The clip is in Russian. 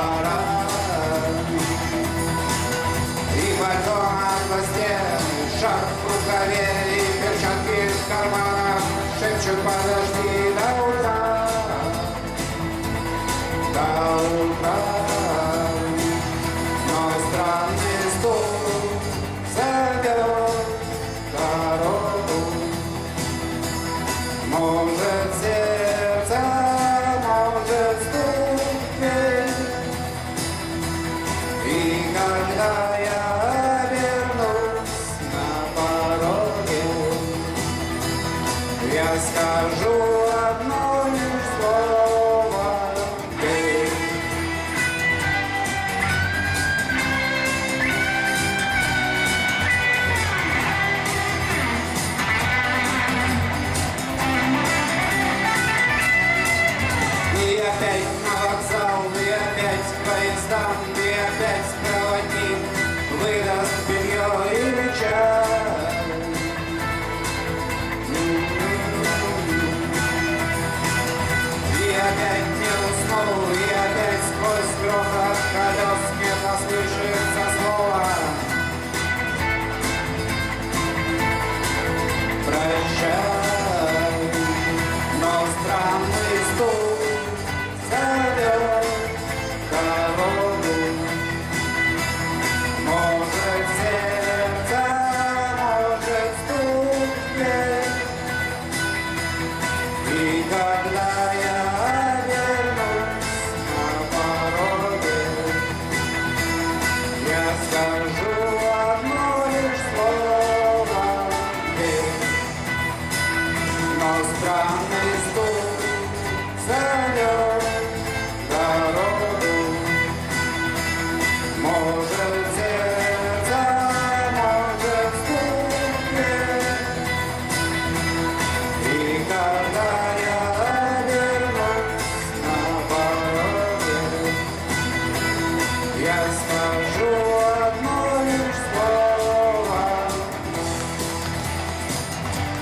пора. И пальто на хвосте, шарф в рукаве и перчатки в карманах шепчут: подожди до утра, до утра. Но странный стук зовет дорогу. Может, сердце, может, стукнет. И когда я вернусь на пороге, я скажу одно лишь слово: ты. И опять на вокзал, и опять к поездам, и опять проводник выдаст белье или чай. И опять не уснул, и опять сквозь грохот колес не послышится слова: прощай. Но странный стук зовет дорогу. Может, сердце, может, стукнет. И когда я вернусь на пороге, я скажу одно лишь слово: ты. Но странный стук зовет